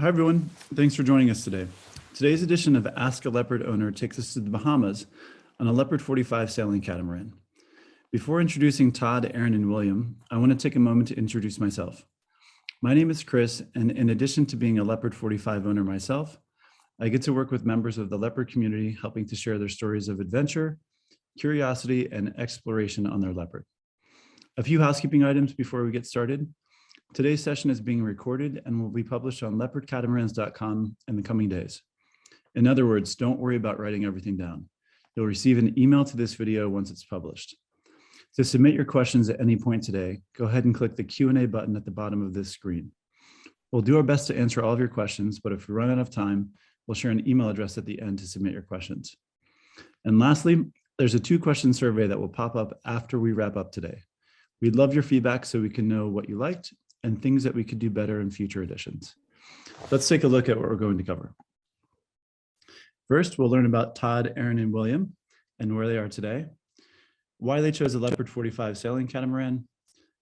Hi, everyone. Thanks for joining us today. Today's edition of Ask a Leopard Owner takes us to the Bahamas on a Leopard 45 sailing catamaran. Before introducing Todd, Erin, and William, I want to take a moment to introduce myself. My name is Chris, and in addition to being a Leopard 45 owner myself, I get to work with members of the Leopard community, helping to share their stories of adventure, curiosity, and exploration on their Leopard. A few housekeeping items before we get started. Today's session is being recorded and will be published on leopardcatamarans.com in the coming days. In other words, don't worry about writing everything down. You'll receive an email to this video once it's published. To submit your questions at any point today, go ahead and click the Q&A button at the bottom of this screen. We'll do our best to answer all of your questions, but if we run out of time, we'll share an email address at the end to submit your questions. And lastly, there's a 2-question survey that will pop up after we wrap up today. We'd love your feedback so we can know what you liked and things that we could do better in future editions. Let's take a look at what we're going to cover. First, we'll learn about Todd, Erin, and William and where they are today, why they chose a Leopard 45 sailing catamaran,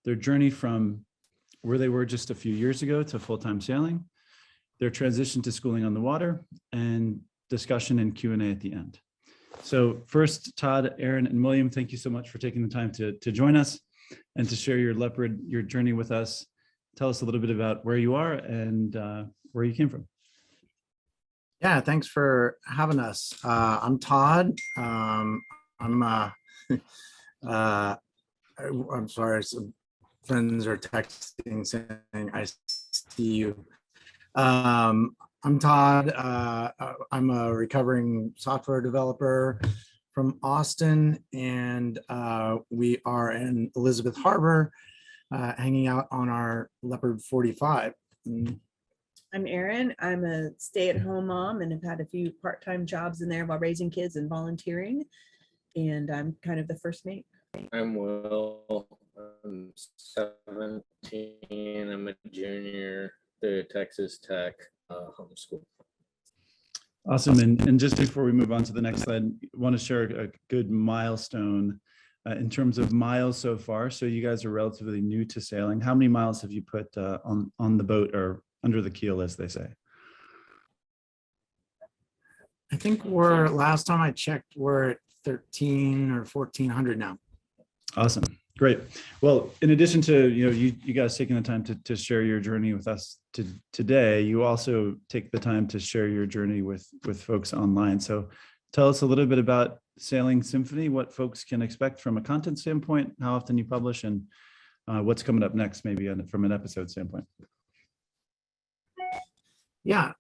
their journey from where they were just a few years ago to full-time sailing, their transition to schooling on the water, and discussion and Q&A at the end. So first, Todd, Erin, and William, thank you so much for taking the time to join us and to share your journey with us. Tell us a little bit about where you are and where you came from. Yeah, thanks for having us. I'm Todd. I'm sorry, some friends are texting saying I see you. I'm Todd. I'm a recovering software developer from Austin, and we are in Elizabeth Harbor, hanging out on our Leopard 45. I'm Erin. I'm a stay-at-home mom and have had a few part-time jobs in there while raising kids and volunteering. And I'm kind of the first mate. I'm Will. I'm 17. I'm a junior through Texas Tech homeschool. Awesome. And just before we move on to the next slide, I want to share a good milestone in terms of miles so far. So you guys are relatively new to sailing. How many miles have you put on the boat, or under the keel, as they say? I think last time I checked, we're at 13 or 1400 now. Awesome. Great. Well, in addition to you guys taking the time to share your journey with us today, you also take the time to share your journey with folks online. So tell us a little bit about Sailing Symphony, what folks can expect from a content standpoint, how often you publish, and what's coming up next, maybe from an episode standpoint. Yeah.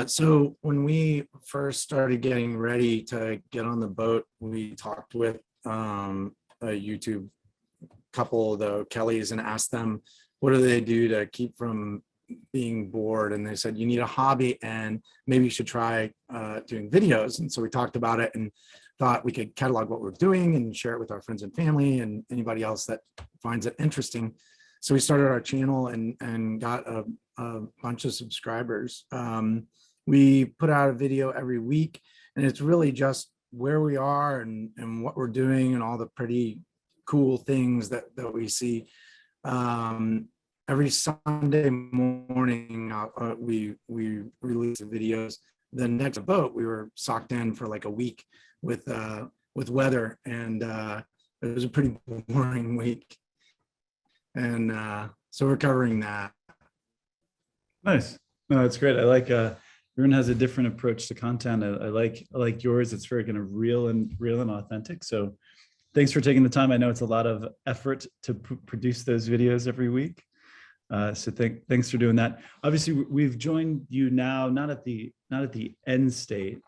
So when we first started getting ready to get on the boat, we talked with a YouTube couple, the Kellys, and asked them, what do they do to keep from being bored? And they said, you need a hobby and maybe you should try doing videos. And so we talked about it and thought we could catalog what we're doing and share it with our friends and family and anybody else that finds it interesting. So we started our channel and got a bunch of subscribers. We put out a video every week, and it's really just where we are and what we're doing and all the pretty cool things that we see. Every Sunday morning, we release the videos. The next boat, we were socked in for like a week with weather, and it was a pretty boring week. And so we're covering that. Nice. No, that's great. I like everyone has a different approach to content. I like yours. It's very kind of real and authentic. So thanks for taking the time. I know it's a lot of effort to produce those videos every week. So thanks for doing that. Obviously, we've joined you now, not at the end state,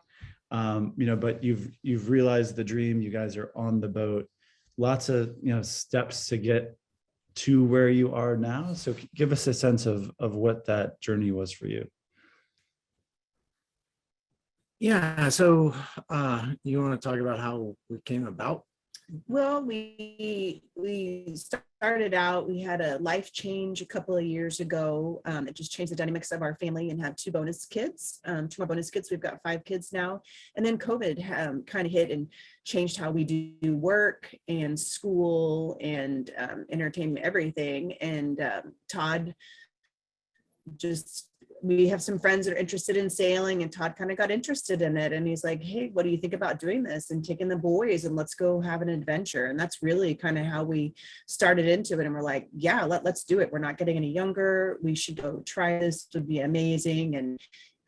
but you've realized the dream. You guys are on the boat. Lots of steps to get to where you are now. So give us a sense of what that journey was for you. Yeah. So you want to talk about how we came about? Well, we started out, we had a life change a couple of years ago. It just changed the dynamics of our family and had 2 bonus kids, 2 more bonus kids. We've got 5 kids now. And then COVID kind of hit and changed how we do work and school and entertainment, everything. And Todd just we have some friends that are interested in sailing, and Todd kind of got interested in it. And he's like, hey, what do you think about doing this and taking the boys and let's go have an adventure? And that's really kind of how we started into it. And we're like, yeah, let's do it. We're not getting any younger. We should go try this. It would be amazing.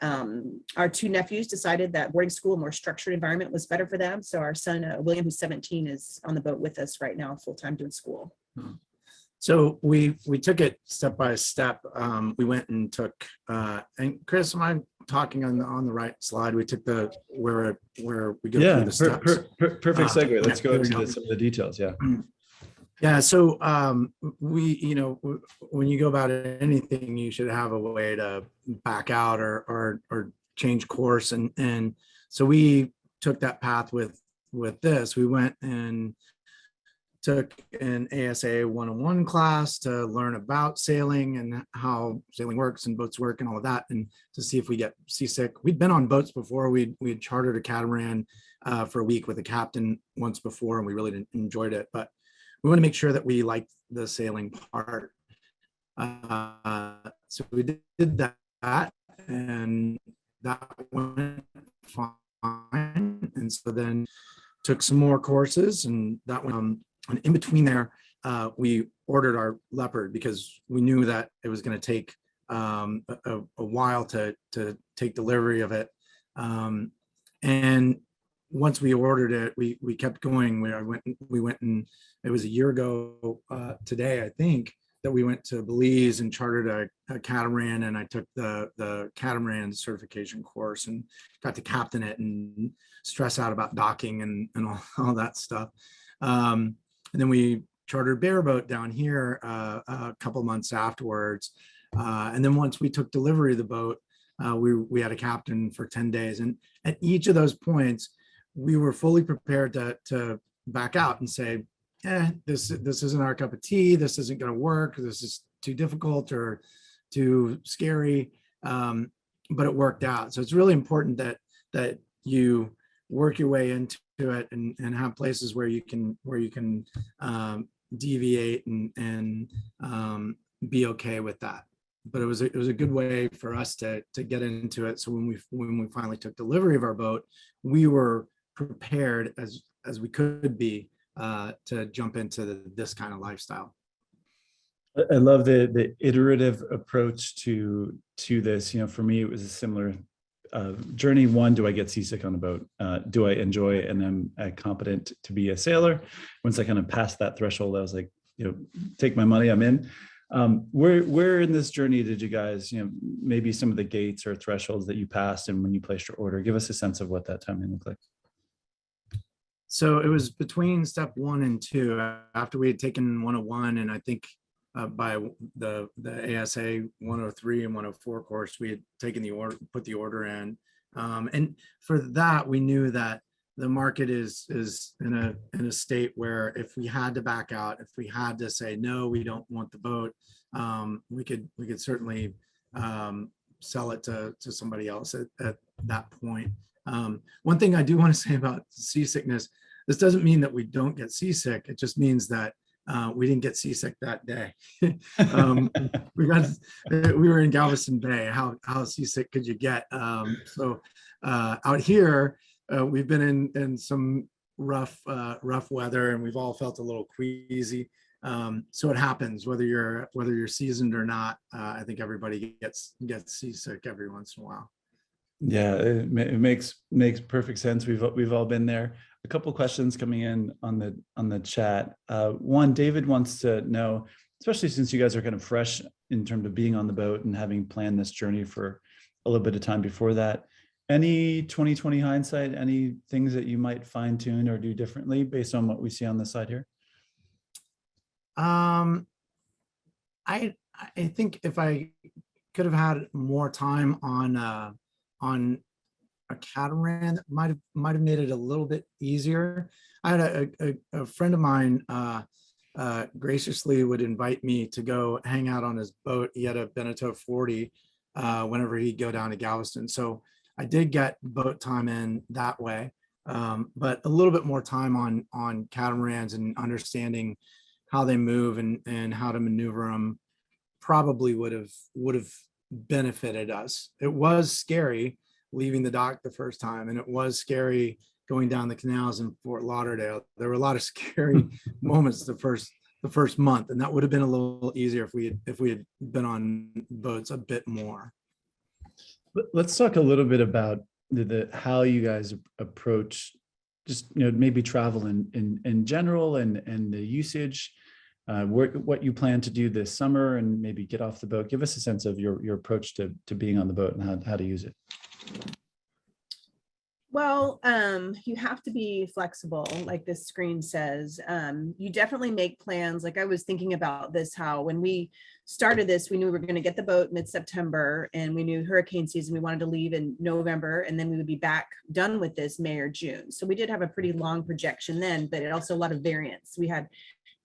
And our two nephews decided that boarding school, a more structured environment was better for them. So our son, William, who's 17, is on the boat with us right now, full-time doing school. So we took it step by step. We went and took, and Chris, am I talking on the right slide? We took the where we go through the steps. Perfect segue. Let's go there we into go. some of the details. Yeah. Yeah. So when you go about anything, you should have a way to back out or change course, and so we took that path with this. We went and took an ASA 101 class to learn about sailing and how sailing works and boats work and all of that, and to see if we get seasick. We'd been on boats before. We had chartered a catamaran for a week with a captain once before, and we really enjoyed it. But we want to make sure that we liked the sailing part. So we did that, and that went fine. And so then took some more courses, and that went. And in between there, we ordered our Leopard because we knew that it was going to take a while to take delivery of it. And once we ordered it, we kept going. We went and it was a year ago today, I think, that we went to Belize and chartered a catamaran, and I took the catamaran certification course and got to captain it and stress out about docking and all that stuff. And then we chartered bareboat down here a couple months afterwards. And then once we took delivery of the boat, we had a captain for 10 days. And at each of those points, we were fully prepared to back out and say, this isn't our cup of tea. This isn't going to work. This is too difficult or too scary. But it worked out. So it's really important that you work your way into it and have places where you can deviate and be okay with that. But it was a good way for us to get into it. So when we finally took delivery of our boat, we were prepared as we could be to jump into this kind of lifestyle. I love the iterative approach to this. For me, it was a similar journey. One, do I get seasick on the boat? Do I enjoy it and am competent to be a sailor? Once I kind of passed that threshold, I was like, take my money, I'm in. Where in this journey did you guys, maybe some of the gates or thresholds that you passed, and when you placed your order, give us a sense of what that timing looked like. So it was between step 1 and 2, after we had taken 101, and I think by the ASA 103 and 104 course, we had taken the order, put the order in. And for that, we knew that the market is in a state where if we had to back out, if we had to say, no, we don't want the boat, we could certainly sell it to somebody else at that point. One thing I do want to say about seasickness, this doesn't mean that we don't get seasick. It just means that we didn't get seasick that day. We were in Galveston Bay. How seasick could you get? So out here, we've been in some rough weather, and we've all felt a little queasy. So it happens whether you're seasoned or not. I think everybody gets seasick every once in a while. Yeah, it makes perfect sense. We've all been there. A couple of questions coming in on the chat. One, David wants to know, especially since you guys are kind of fresh in terms of being on the boat and having planned this journey for a little bit of time before that, any 2020 hindsight, any things that you might fine tune or do differently based on what we see on the side here? I think if I could have had more time on a catamaran, that might have made it a little bit easier. I had a friend of mine graciously would invite me to go hang out on his boat. He had a Beneteau 40 whenever he'd go down to Galveston. So I did get boat time in that way, but a little bit more time on catamarans and understanding how they move and how to maneuver them probably would have benefited us. It was scary leaving the dock the first time, and it was scary going down the canals in Fort Lauderdale. There were a lot of scary moments the first month, and that would have been a little easier if we had been on boats a bit more. Let's talk a little bit about the how you guys approach just maybe travel in general and the usage, what you plan to do this summer and maybe get off the boat. Give us a sense of your approach to being on the boat and how to use it. Well, you have to be flexible, like this screen says. You definitely make plans. Like I was thinking about this, how when we started this, we knew we were going to get the boat mid-September, and we knew hurricane season, we wanted to leave in November, and then we would be back done with this May or June. So we did have a pretty long projection then, but it also a lot of variance. We had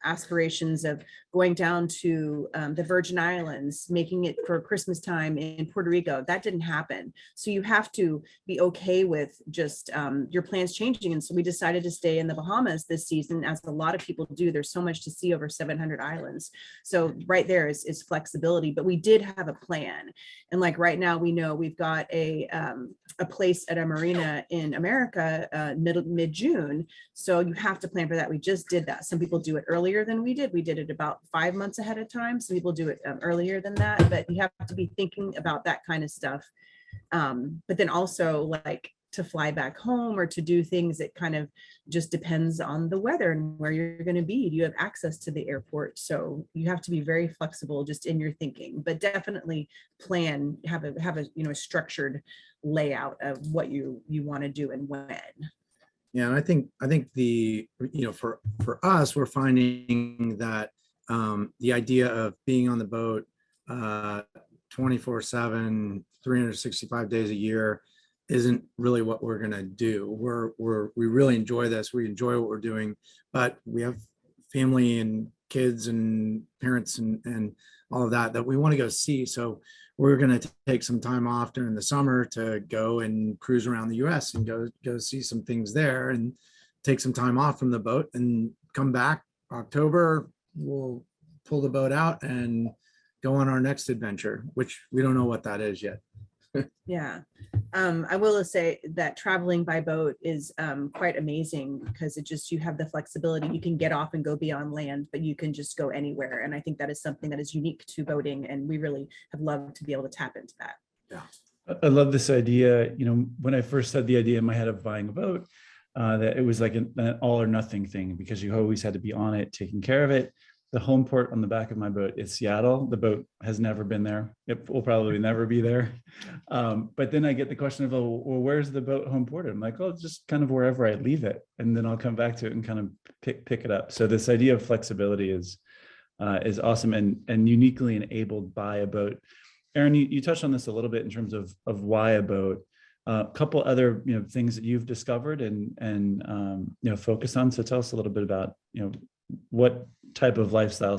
aspirations of going down to the Virgin Islands, making it for Christmas time in Puerto Rico. That didn't happen. So you have to be okay with just your plans changing. And so we decided to stay in the Bahamas this season, as a lot of people do. There's so much to see, over 700 islands. So right there is flexibility, but we did have a plan. And like right now, we know we've got a place at a marina in America mid-June. So you have to plan for that. We just did that. Some people do it earlier than we did. We did it about 5 months ahead of time. Some people do it earlier than that, but you have to be thinking about that kind of stuff. But then also like to fly back home or to do things, it kind of just depends on the weather and where you're going to be. Do you have access to the airport? So you have to be very flexible just in your thinking, but definitely plan, have a structured layout of what you want to do and when. Yeah, and I think the for us, we're finding that the idea of being on the boat 24/7, 365 days a year isn't really what we're gonna do. We really enjoy this. We enjoy what we're doing, but we have family and kids and parents and all of that we want to go see. So we're going to take some time off during the summer to go and cruise around the US and go see some things there, and take some time off from the boat and come back October. We'll pull the boat out and go on our next adventure, which we don't know what that is yet. Yeah. I will say that traveling by boat is quite amazing, because you have the flexibility. You can get off and go beyond land, but you can just go anywhere. And I think that is something that is unique to boating. And we really have loved to be able to tap into that. Yeah. I love this idea. When I first had the idea in my head of buying a boat, that it was like an all or nothing thing, because you always had to be on it, taking care of it. The home port on the back of my boat is Seattle. The boat has never been there. It will probably never be there. But then I get the question of, well, where's the boat home ported? I'm like, oh, just kind of wherever I leave it. And then I'll come back to it and kind of pick it up. So this idea of flexibility is awesome and uniquely enabled by a boat. Erin, you touched on this a little bit in terms of why a boat. A couple other things that you've discovered and focused on. So tell us a little bit about what type of lifestyle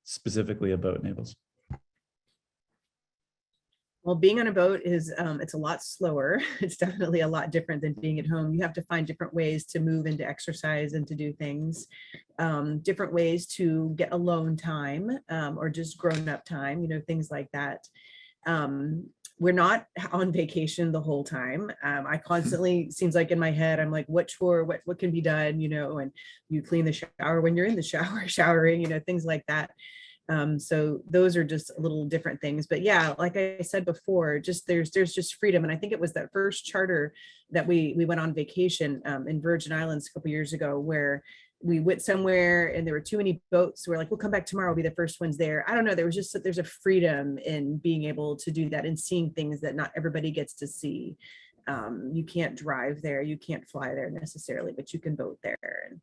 specifically a boat enables. Well, being on a boat is it's a lot slower. It's definitely a lot different than being at home. You have to find different ways to move and to exercise and to do things, different ways to get alone time or just grown up time, things like that. We're not on vacation the whole time. I constantly, seems like in my head, I'm like, what chore, what can be done, and you clean the shower when you're in the shower, showering, things like that. So those are just little different things. But yeah, like I said before, just there's just freedom. And I think it was that first charter that we went on vacation in Virgin Islands a couple years ago, where we went somewhere and there were too many boats. We're like, we'll come back tomorrow, we'll be the first ones there. I don't know. There's a freedom in being able to do that and seeing things that not everybody gets to see. You can't drive there, you can't fly there necessarily, but you can boat there.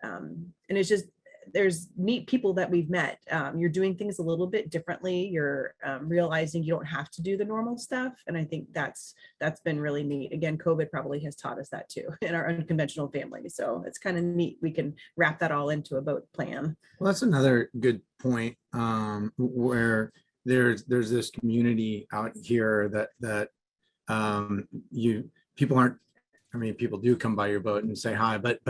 And it's just, there's neat people that we've met. You're doing things a little bit differently. You're realizing you don't have to do the normal stuff. And I think that's been really neat. Again, COVID probably has taught us that too in our unconventional family. So it's kind of neat. We can wrap that all into a boat plan. Well, that's another good point, where there's this community out here that people aren't, people do come by your boat and say hi, but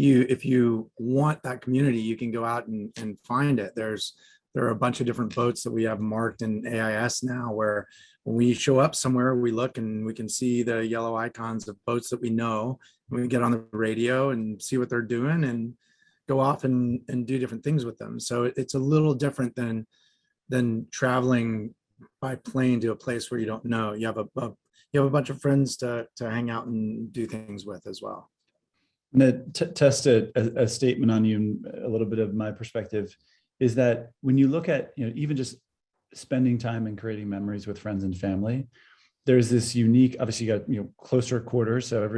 if you want that community, you can go out and find it. There's there are a bunch of different boats that we have marked in AIS now, where when we show up somewhere, we look and we can see the yellow icons of boats that we know. We can get on the radio and see what they're doing and go off and do different things with them. So it's a little different than traveling by plane to a place where you don't know. You have a bunch of friends to hang out and do things with as well. I'm going to test a statement on you, a little bit of my perspective, is that when you look at, even just spending time and creating memories with friends and family, there's this unique, obviously you got, closer quarters. So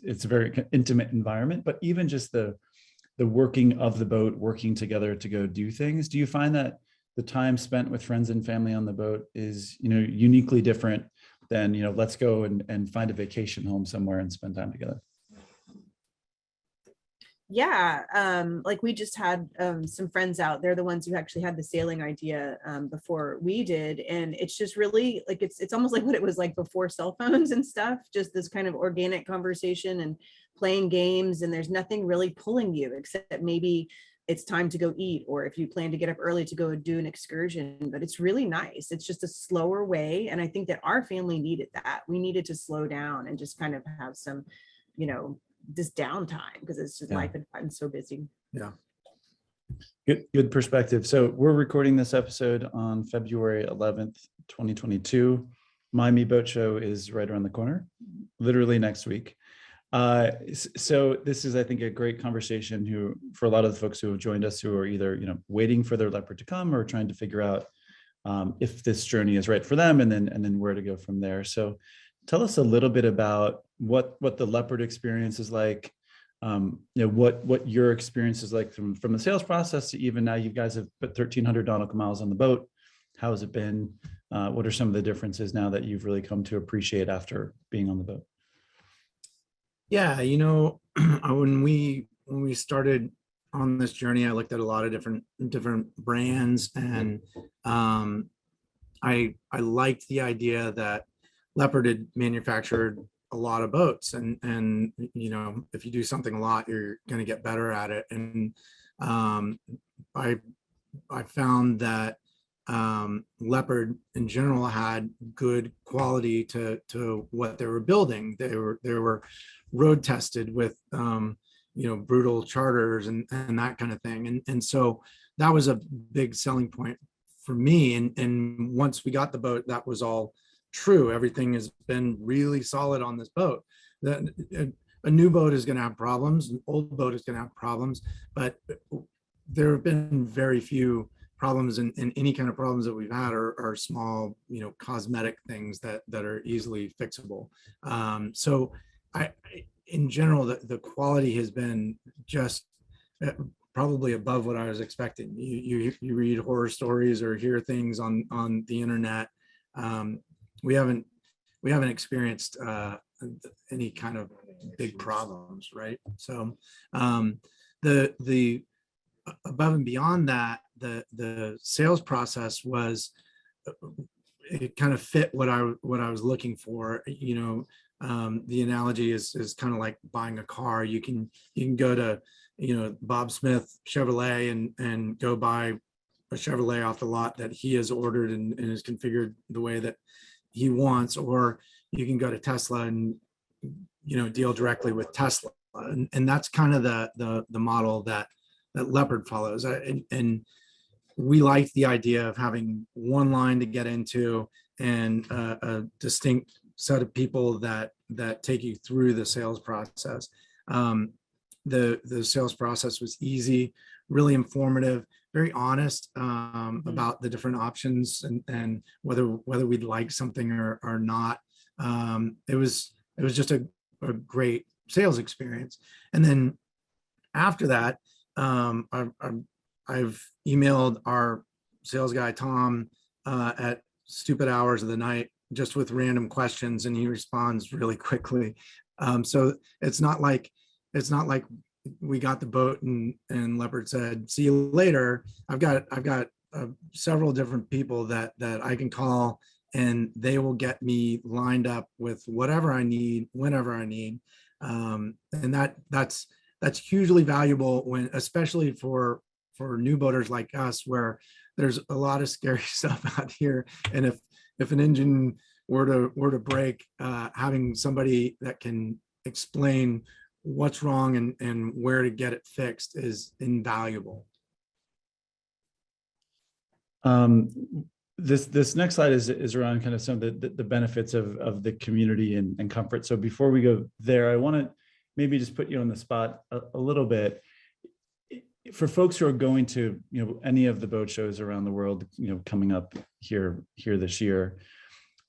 it's a very intimate environment, but even just the working of the boat, working together to go do things. Do you find that the time spent with friends and family on the boat is, uniquely different than, let's go and find a vacation home somewhere and spend time together? Yeah, like we just had some friends out. They're the ones who actually had the sailing idea before we did, and it's just really like it's almost like what it was like before cell phones and stuff. Just this kind of organic conversation and playing games, and there's nothing really pulling you except maybe it's time to go eat, or if you plan to get up early to go do an excursion. But it's really nice. It's just a slower way, and I think that our family needed that. We needed to slow down and just kind of have some, this downtime, because it's just life had gotten so busy. Yeah. Good perspective. So we're recording this episode on February 11th, 2022. Miami Boat Show is right around the corner, literally next week. So this is, I think, a great conversation for a lot of the folks who have joined us, who are either, waiting for their Leopard to come or trying to figure out if this journey is right for them, and then where to go from there. So tell us a little bit about what the Leopard experience is like, what your experience is like from the sales process to even now. You guys have put 1,300 nautical miles on the boat. How has it been? What are some of the differences now that you've really come to appreciate after being on the boat? Yeah, when we started on this journey, I looked at a lot of different brands, and I liked the idea that Leopard had manufactured a lot of boats, and if you do something a lot, you're going to get better at it. And I found that Leopard in general had good quality to what they were building. They were road tested with brutal charters and that kind of thing. And so that was a big selling point for me. And once we got the boat, that was all true. Everything has been really solid on this boat. A new boat is going to have problems, an old boat is going to have problems, but there have been very few problems, and any kind of problems that we've had are small, cosmetic things that are easily fixable. So in general, the quality has been just probably above what I was expecting. You read horror stories or hear things on the internet. We haven't experienced any kind of big problems, right? So the above and beyond that, the sales process it kind of fit what I was looking for. The analogy is kind of like buying a car. You can go to Bob Smith Chevrolet and go buy a Chevrolet off the lot that he has ordered and is configured the way that he wants, or you can go to Tesla and deal directly with Tesla, and that's kind of the model that Leopard follows. And we like the idea of having one line to get into and a distinct set of people that take you through the sales process. The sales process was easy, really informative, very honest about the different options and whether we'd like something or not. It was just a great sales experience. And then after that, I've emailed our sales guy Tom at stupid hours of the night just with random questions, and he responds really quickly. So it's not like we got the boat and Leopard said, "See you later." I've got several different people that I can call, and they will get me lined up with whatever I need, whenever I need. And that's hugely valuable especially for new boaters like us, where there's a lot of scary stuff out here. And if an engine were to break, having somebody that can explain what's wrong and where to get it fixed is invaluable. This next slide is around kind of some of the benefits of the community and comfort. So before we go there, I want to maybe just put you on the spot a little bit. For folks who are going to, any of the boat shows around the world, coming up here this year,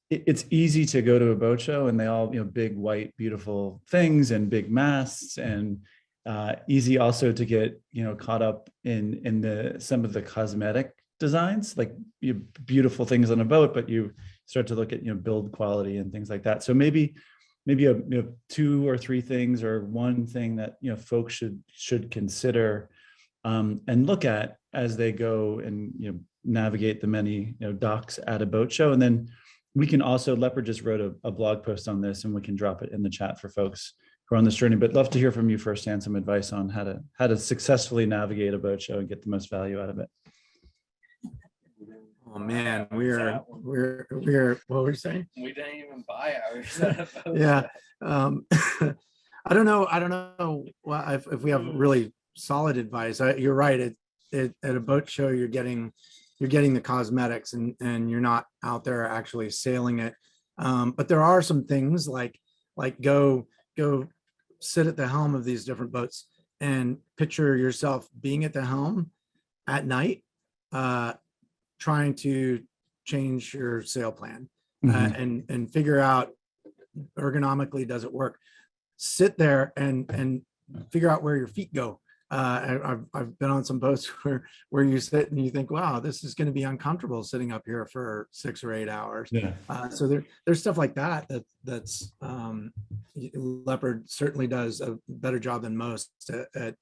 it's easy to go to a boat show and they all, big, white, beautiful things and big masts, and easy also to get, caught up in some of the cosmetic designs, like beautiful things on a boat, but you start to look at, build quality and things like that. So maybe two or three things, or one thing that, folks should consider and look at as they go and, navigate the many, docks at a boat show. And then we can also, Leopard just wrote a blog post on this, and we can drop it in the chat for folks who are on this journey, but love to hear from you firsthand some advice on how to successfully navigate a boat show and get the most value out of it. Oh man, we're what were you saying? We didn't even buy ours. Yeah. I don't know if we have really solid advice. You're right. At a boat show, you're getting the cosmetics and you're not out there actually sailing it. But there are some things like go sit at the helm of these different boats and picture yourself being at the helm at night, trying to change your sail plan, and figure out ergonomically, does it work? Sit there and figure out where your feet go. I've been on some boats where you sit and you think, wow, this is going to be uncomfortable sitting up here for 6 or 8 hours. Yeah. So there's stuff like that's Leopard certainly does a better job than most at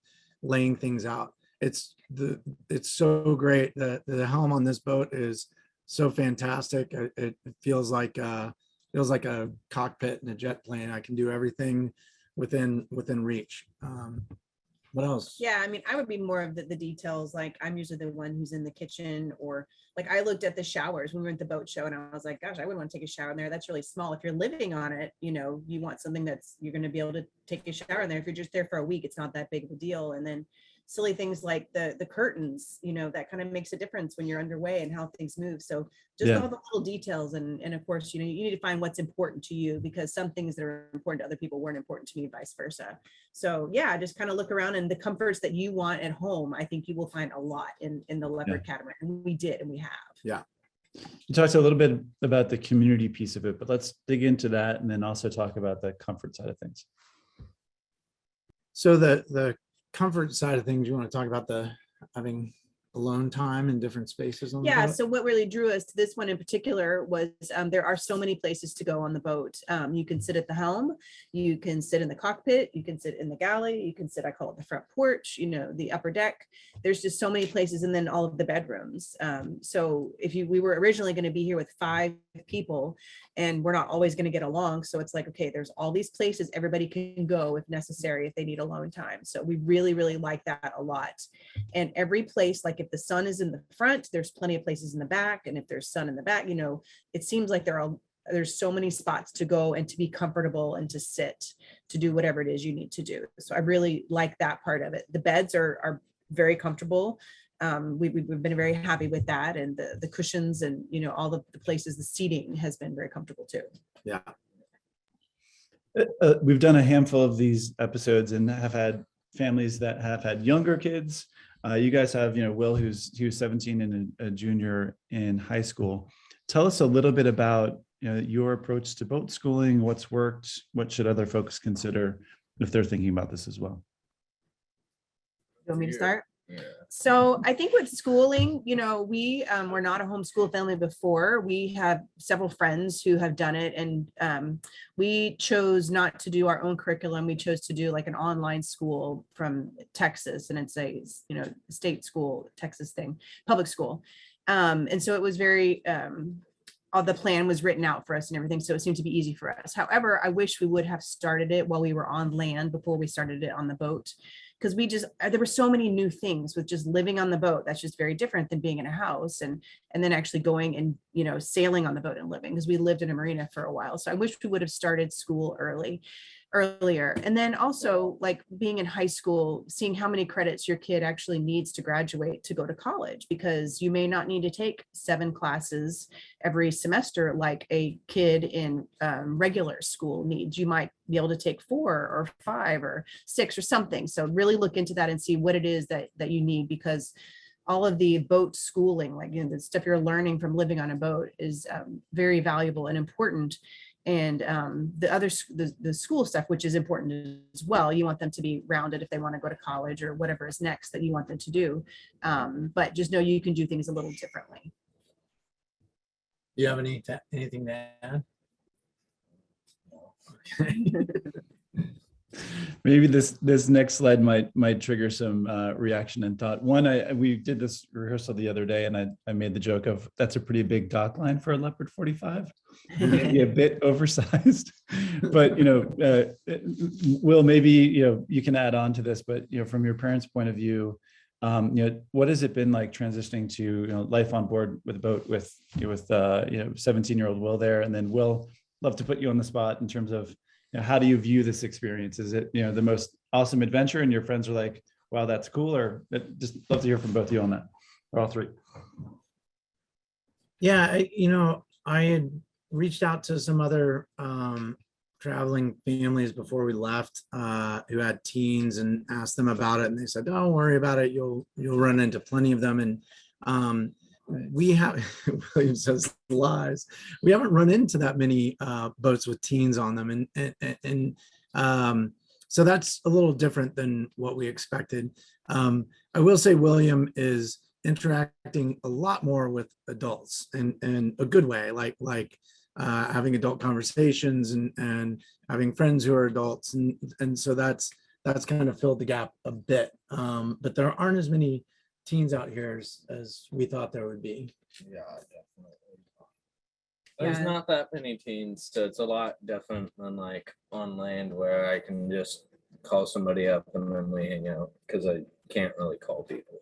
laying things out. It's so great. The helm on this boat is so fantastic. It feels like a cockpit in a jet plane. I can do everything within reach. What else? Yeah, I mean, I would be more of the details. Like, I'm usually the one who's in the kitchen, or like I looked at the showers when we were at the boat show and I was like, gosh, I wouldn't want to take a shower in there. That's really small. If you're living on it, you want something you're going to be able to take a shower in there. If you're just there for a week, it's not that big of a deal. And then silly things like the curtains, that kind of makes a difference when you're underway and how things move. So just all the little details. And of course, you need to find what's important to you, because some things that are important to other people weren't important to me, vice versa. So yeah, just kind of look around, and the comforts that you want at home, I think you will find a lot in the Leopard catamaran. And we did, and we have. Yeah. You talked a little bit about the community piece of it, but let's dig into that and then also talk about the comfort side of things. So the comfort side of things, you want to talk about having alone time in different spaces on the boat? So what really drew us to this one in particular was there are so many places to go on the boat. You can sit at the helm, you can sit in the cockpit, you can sit in the galley, you can sit, I call it the front porch, the upper deck. There's just so many places, and then all of the bedrooms. So we were originally going to be here with 5 people, and we're not always going to get along. So it's like, okay, there's all these places everybody can go if necessary, if they need alone time. So we really, really like that a lot. And every place, like if the sun is in the front, there's plenty of places in the back. And if there's sun in the back, it seems like there's so many spots to go and to be comfortable and to sit, to do whatever it is you need to do. So I really like that part of it. The beds are very comfortable. We've been very happy with that, and the cushions and all the places, the seating has been very comfortable too. Yeah. We've done a handful of these episodes and have had families that have had younger kids. You guys have, Will, who's 17 and a junior in high school. Tell us a little bit about your approach to boat schooling. What's worked? What should other folks consider if they're thinking about this as well? You want me to start? Yeah. So I think with schooling, we were not a homeschool family before. We have several friends who have done it, and we chose not to do our own curriculum. We chose to do like an online school from Texas, and it's a state school, Texas thing, public school. And so it was very all the plan was written out for us and everything, so it seemed to be easy for us. However, I wish we would have started it while we were on land before we started it on the boat, because there were so many new things with just living on the boat. That's just very different than being in a house and then actually going and, you know, sailing on the boat and living, because we lived in a marina for a while. So I wish we would have started school earlier. And then also, like, being in high school, seeing how many credits your kid actually needs to graduate to go to college, because you may not need to take 7 classes every semester like a kid in regular school needs. You might be able to take 4 or 5 or 6 or something. So really look into that and see what it is that you need, because all of the boat schooling, like, you know, the stuff you're learning from living on a boat is very valuable and important. And the school stuff, which is important as well, you want them to be rounded if they want to go to college or whatever is next that you want them to do. But just know you can do things a little differently. Do you have anything to add? Maybe this next slide might trigger some reaction and thought. One, we did this rehearsal the other day, and I made the joke of, that's a pretty big dock line for a Leopard 45. Maybe a bit oversized, but you know, Will, maybe you can add on to this. But from your parents' point of view, what has it been like transitioning to life on board with a boat with 17-year-old Will there, and then Will, love to put you on the spot in terms of how do you view this experience? Is it the most awesome adventure and your friends are like, wow, that's cool? Or just love to hear from both of you on that, or all three. Yeah, I had reached out to some other traveling families before we left who had teens, and asked them about it, and they said, don't worry about it, you'll run into plenty of them. And we have William says lies, we haven't run into that many boats with teens on them, and so that's a little different than what we expected. I will say William is interacting a lot more with adults in a good way, like having adult conversations and having friends who are adults, and so that's kind of filled the gap a bit, but there aren't as many teens out here as we thought there would be. Yeah, definitely. There's not that many teens, so it's a lot different than like on land, where I can just call somebody up and then we hang out, because I can't really call people.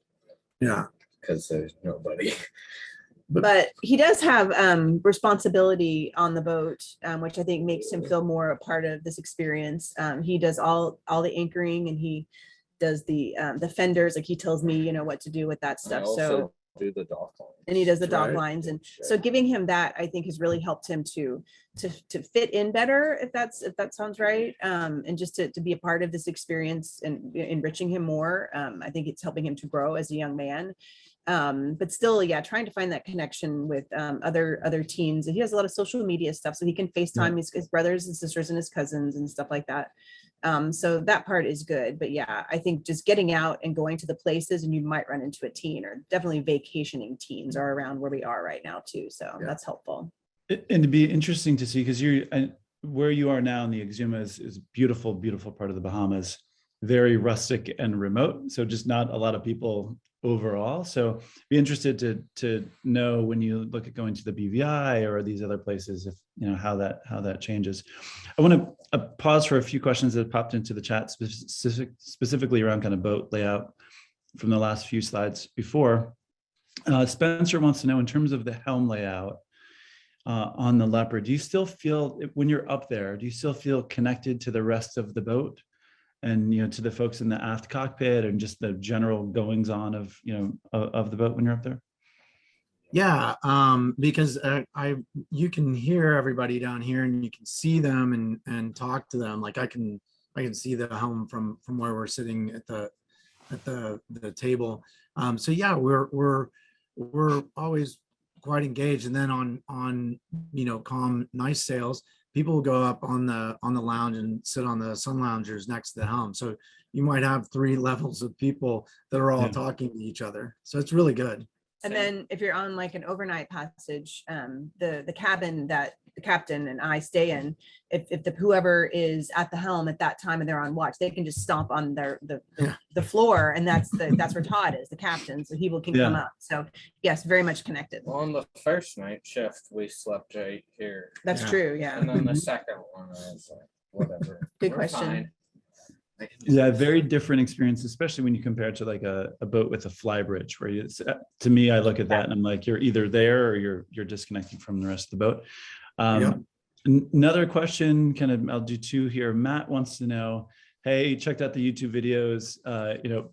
Yeah, because there's nobody. But he does have responsibility on the boat, which I think makes him feel more a part of this experience. He does all the anchoring, and he does the fenders. Like, he tells me, what to do with that stuff. So do the dock lines. And he does the That's dog right. lines, and so giving him that, I think, has really helped him to fit in better, if that sounds right, and just to be a part of this experience and enriching him more. I think it's helping him to grow as a young man. But still, yeah, trying to find that connection with other teens. And he has a lot of social media stuff, so he can FaceTime his brothers and sisters and his cousins and stuff like that. So that part is good. But yeah, I think just getting out and going to the places, and you might run into a teen, or definitely vacationing teens are around where we are right now too. So that's helpful. And it'd be interesting to see, because where you are now in the Exuma is beautiful, beautiful part of the Bahamas, very rustic and remote. So just not a lot of people overall. So be interested to know, when you look at going to the BVI or these other places, if how that changes. I want to pause for a few questions that popped into the chat, specifically around kind of boat layout from the last few slides before. Spencer wants to know, in terms of the helm layout on the Leopard, do you still feel, when you're up there, do you still feel connected to the rest of the boat, and to the folks in the aft cockpit, and just the general goings on of of the boat when you're up there? Yeah, because you can hear everybody down here, and you can see them and talk to them. Like I can see the helm from where we're sitting at the table. So yeah, we're always quite engaged. And then on calm, nice sails, people will go up on the lounge and sit on the sun loungers next to the helm. So you might have 3 levels of people that are all talking to each other. So it's really good. And then if you're on like an overnight passage, the cabin that the captain and I stay in, if whoever is at the helm at that time and they're on watch, they can just stomp on the floor, and that's where Todd is, the captain, so he can come up. So yes, very much connected. Well, on the first night shift, we slept right here. That's true, yeah. And then the second one, I was like, whatever. Good we're question. fine. Yeah, very different experience, especially when you compare it to like a boat with a fly bridge, where it's, to me, I look at that and I'm like, you're either there or you're disconnecting from the rest of the boat. Yep. Another question, kind of, I'll do two here. Matt wants to know, hey, checked out the YouTube videos,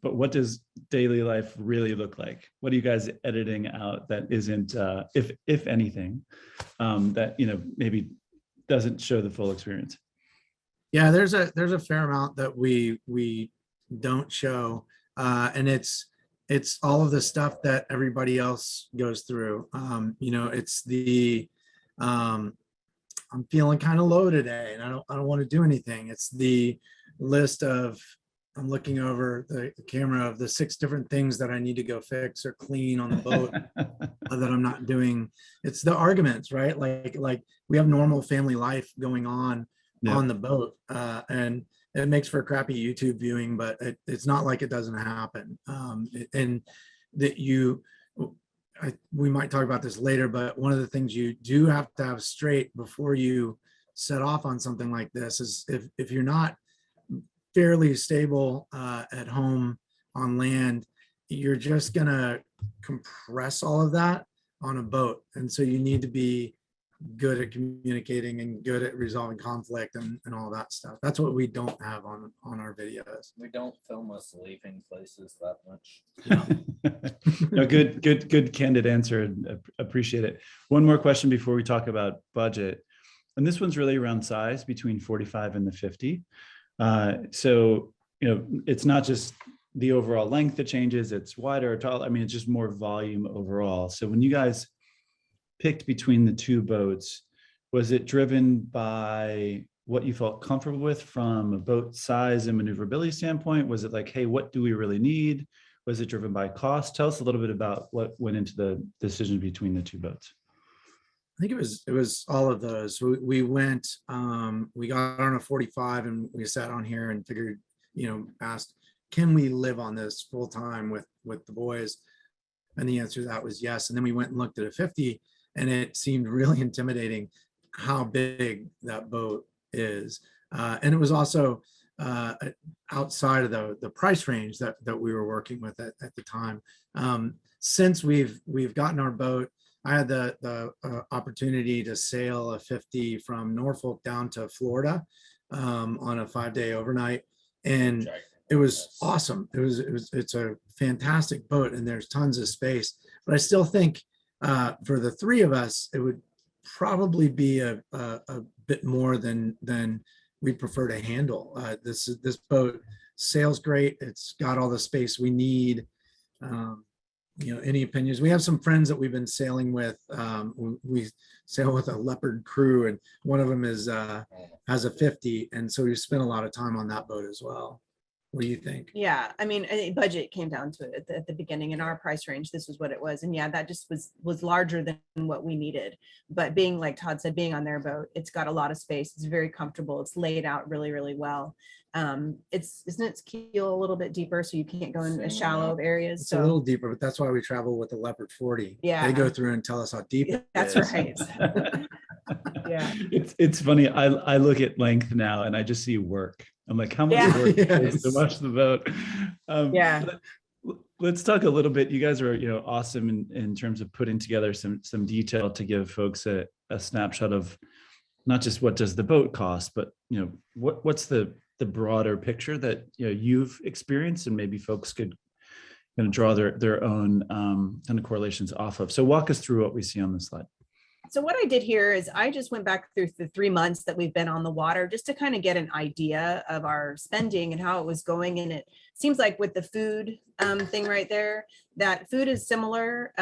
but what does daily life really look like? What are you guys editing out that isn't, if anything, that, maybe doesn't show the full experience? Yeah, there's a fair amount that we don't show, and it's all of the stuff that everybody else goes through. It's the I'm feeling kind of low today, and I don't want to do anything. It's the list of, I'm looking over the camera of the 6 different things that I need to go fix or clean on the boat that I'm not doing. It's the arguments, right? Like we have normal family life going on on the boat, and it makes for crappy YouTube viewing, but it's not like it doesn't happen. And that we might talk about this later, but one of the things you do have to have straight before you set off on something like this is if you're not fairly stable at home on land, you're just gonna compress all of that on a boat. And so you need to be good at communicating and good at resolving conflict and all that stuff. That's what we don't have on our videos. We don't film us leaving places that much. No, good candid answer, and appreciate it. One more question before we talk about budget, and this one's really around size, between 45 and the 50. So it's not just the overall length that changes, it's wider or tall. I mean, it's just more volume overall. So when you guys picked between the two boats, was it driven by what you felt comfortable with from a boat size and maneuverability standpoint? Was it like, hey, what do we really need? Was it driven by cost? Tell us a little bit about what went into the decision between the two boats. I think it was all of those. We went, we got on a 45 and we sat on here and figured, asked, can we live on this full time with the boys? And the answer to that was yes. And then we went and looked at a 50, and it seemed really intimidating how big that boat is. And it was also outside of the price range that we were working with at the time. Since we've gotten our boat, I had the opportunity to sail a 50 from Norfolk down to Florida on a 5-day overnight, and it was awesome. It's a fantastic boat, and there's tons of space. But I still think for the 3 of us, it would probably be a bit more than we prefer to handle. This boat sails great. It's got all the space we need. Any opinions? We have some friends that we've been sailing with. We sail with a Leopard crew, and one of them has a 50, and so we spent a lot of time on that boat as well. What do you think? Yeah, I mean, budget came down to it at the beginning. In our price range, this was what it was, and yeah, that just was larger than what we needed. But being, like Todd said, being on their boat, it's got a lot of space. It's very comfortable. It's laid out really, really well. Isn't its keel a little bit deeper, so you can't go in as shallow of areas? It's a little deeper, but that's why we travel with the Leopard 40. Yeah, they go through and tell us how deep it that's is. right. Yeah, It's funny. I look at length now and I just see work. I'm like, how much work is to watch the boat? Yeah. Let's talk a little bit. You guys are, awesome in terms of putting together some detail to give folks a snapshot of not just what does the boat cost, but what's the broader picture that you've experienced, and maybe folks could kind of draw their own kind of correlations off of. So walk us through what we see on the slide. So what I did here is I just went back through the 3 months that we've been on the water, just to kind of get an idea of our spending and how it was going. And it seems like with the food thing right there, that food is similar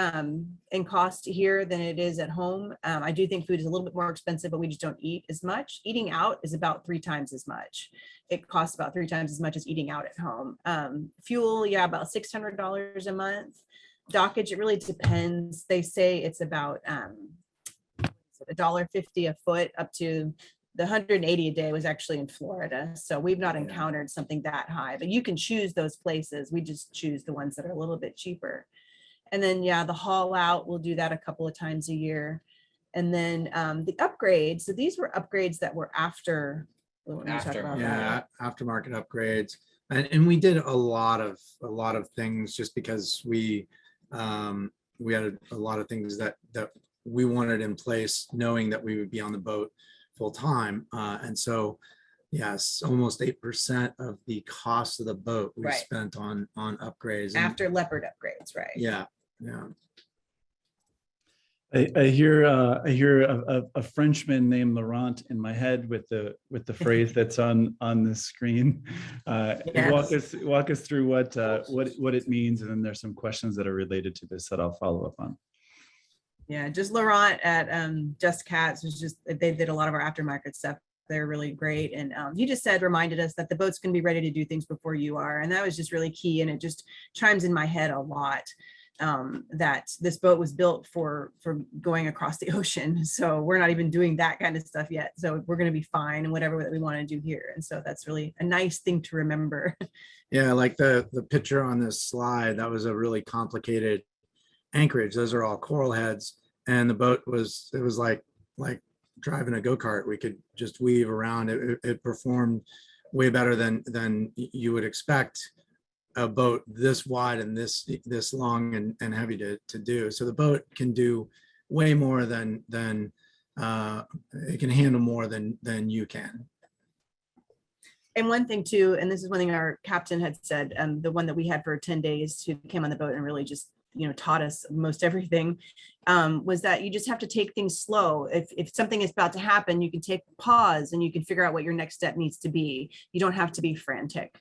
in cost here than it is at home. I do think food is a little bit more expensive, but we just don't eat as much. Eating out is about 3 times as much. It costs about 3 times as much as eating out at home. Fuel, yeah, about $600 a month. Dockage, it really depends. They say it's about $1.50 a foot up to the 180 a day was actually in Florida. So we've not encountered something that high, but you can choose those places. We just choose the ones that are a little bit cheaper. And then, yeah, the haul out, we'll do that a couple of times a year. And then the upgrades. So these were upgrades that were after when you talk After. about that. Yeah, aftermarket upgrades. And we did a lot of things just because we had a lot of things that we wanted in place, knowing that we would be on the boat full time. And so, yes, almost 8% of the cost of the boat we Right. spent on upgrades. And After Leopard upgrades, right? yeah. I hear a Frenchman named Laurent in my head with the phrase that's on the screen. Yes. Walk us through what it means, and then there's some questions that are related to this that I'll follow up on. Yeah, just Laurent at Just Cats was just, they did a lot of our aftermarket stuff. They're really great. And he just reminded us that the boat's going to be ready to do things before you are. And that was just really key. And it just chimes in my head a lot, that this boat was built for going across the ocean. So we're not even doing that kind of stuff yet. So we're going to be fine in whatever that we want to do here. And so that's really a nice thing to remember. Yeah, like the picture on this slide, that was a really complicated anchorage. Those are all coral heads, and the boat was like driving a go-kart. We could just weave around. It performed way better than you would expect a boat this wide and this long and heavy to do. So the boat can do way more than it can handle more than you can. And one thing too, and this is one thing our captain had said, the one that we had for 10 days who came on the boat and really just, taught us most everything, was that you just have to take things slow. If something is about to happen, you can take pause and you can figure out what your next step needs to be. You don't have to be frantic.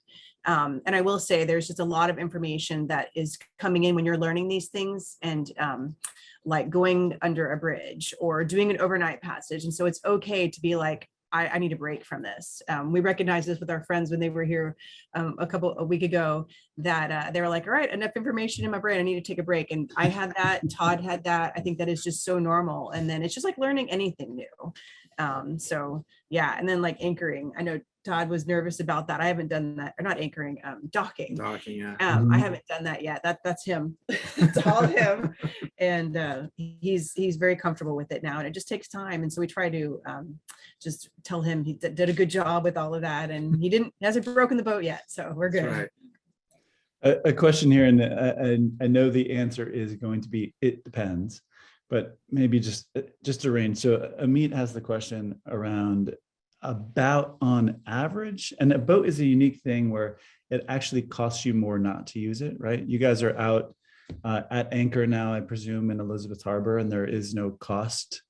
And I will say there's just a lot of information that is coming in when you're learning these things, and like going under a bridge or doing an overnight passage. And so it's okay to be like, I need a break from this. We recognized this with our friends when they were here a week ago, that they were like, all right, enough information in my brain, I need to take a break. And I had that, Todd had that. I think that is just so normal. And then it's just like learning anything new. So yeah, and then like anchoring. I know Todd was nervous about that. I haven't done that, or not anchoring, docking. Docking, yeah. I haven't done that yet. That's him. It's all him. And he's very comfortable with it now, and it just takes time. And so we try to just tell him he did a good job with all of that, and he hasn't broken the boat yet, so we're good. Right. A question here, and I know the answer is going to be it depends, but maybe just a range. So Amit has the question around about on average, and a boat is a unique thing where it actually costs you more not to use it, right? You guys are out at anchor now, I presume, in Elizabeth Harbor, and there is no cost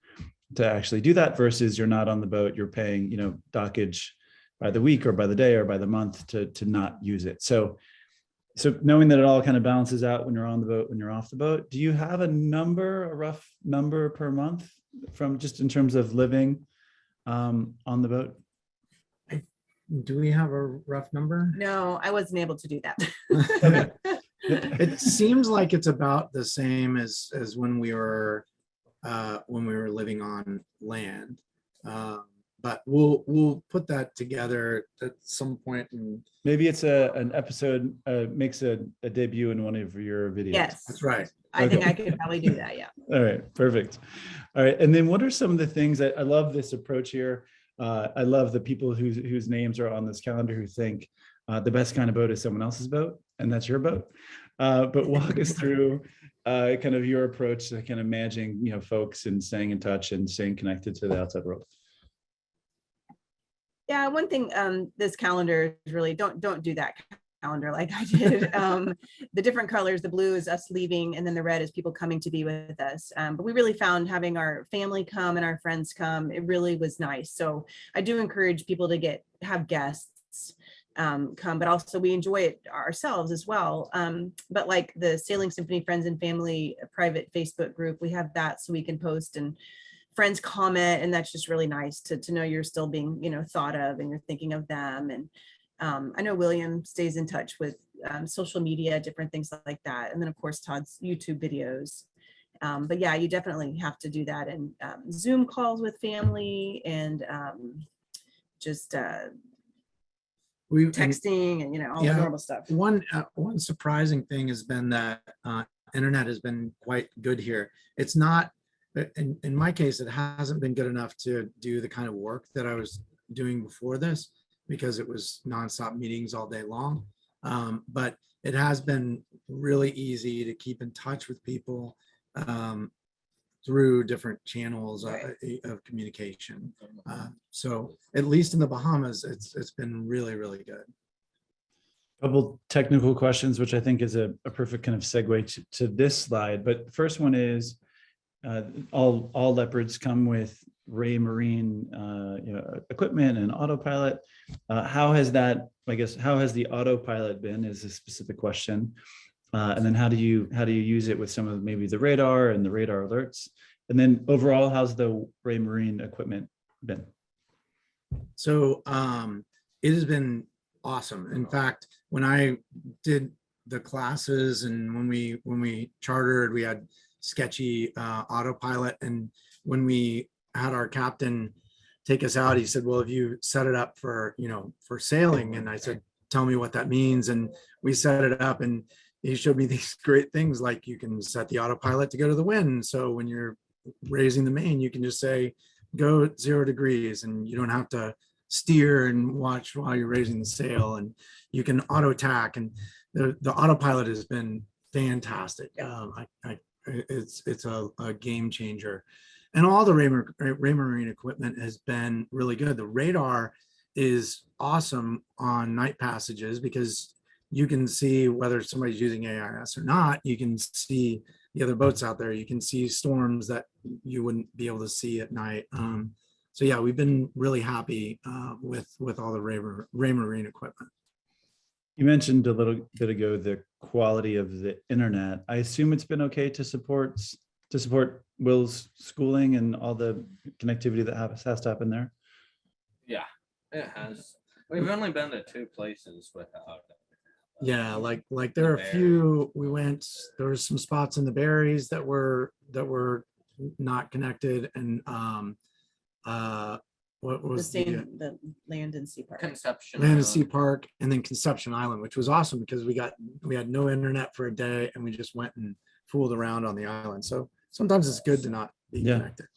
to actually do that, versus you're not on the boat, you're paying, dockage by the week or by the day or by the month to not use it. So knowing that it all kind of balances out when you're on the boat, when you're off the boat, do you have a rough number per month from just in terms of living on the boat? Do we have a rough number? No, I wasn't able to do that. It seems like it's about the same as when we were living on land. But we'll put that together at some point. And maybe it's an episode makes a debut in one of your videos. Yes, that's right. I think I could probably do that. Yeah. All right, perfect. All right, and then what are some of the things that I love this approach here? I love the people whose names are on this calendar who think the best kind of boat is someone else's boat, and that's your boat. But walk us through kind of your approach to kind of managing, folks and staying in touch and staying connected to the outside world. Yeah, one thing, this calendar is really, don't do that calendar like I did. The different colors, the blue is us leaving, and then the red is people coming to be with us. But we really found having our family come and our friends come, it really was nice. So I do encourage people to have guests come, but also we enjoy it ourselves as well. But like the Sailing Symphony Friends and Family private Facebook group, we have that so we can post and friends comment, and that's just really nice to know you're still being, thought of and you're thinking of them. And I know William stays in touch with social media, different things like that. And then of course, Todd's YouTube videos. But yeah, you definitely have to do that. And Zoom calls with family, and just texting and, all the normal stuff. One surprising thing has been that internet has been quite good here. It's not, in my case, it hasn't been good enough to do the kind of work that I was doing before this because it was nonstop meetings all day long. But it has been really easy to keep in touch with people through different channels of communication. So at least in the Bahamas, it's been really, really good. Couple technical questions, which I think is a perfect kind of segue to this slide. But the first one is, all leopards come with Ray Marine equipment and autopilot. How has that, I guess, how has the autopilot been is a specific question. And then how do you use it with some of maybe the radar and the radar alerts? And then overall, how's the Ray Marine equipment been? So it has been awesome. In fact, when I did the classes and when we chartered, we had sketchy autopilot. And when we had our captain take us out, he said, well, if you set it up for, for sailing, and I said, tell me what that means. And we set it up and he showed me these great things, like you can set the autopilot to go to the wind. So when you're raising the main, you can just say, go 0 degrees, and you don't have to steer and watch while you're raising the sail, and you can auto tack. And the autopilot has been fantastic. It's a game changer. And all the Ray Marine equipment has been really good. The radar is awesome on night passages because you can see whether somebody's using AIS or not. You can see the other boats out there. You can see storms that you wouldn't be able to see at night. So yeah, we've been really happy with all the Ray Marine equipment. You mentioned a little bit ago the quality of the internet. I assume it's been okay to support Will's schooling and all the connectivity that has to happen there. Yeah, it has. We've only been to 2 places without it. Yeah, like there are a few, there were some spots in the Berries that were not connected, and what was the Land and Sea Park. Conception. Land and Sea Park, and then Conception Island, which was awesome because we had no internet for a day and we just went and fooled around on the island. So sometimes it's good to not be connected.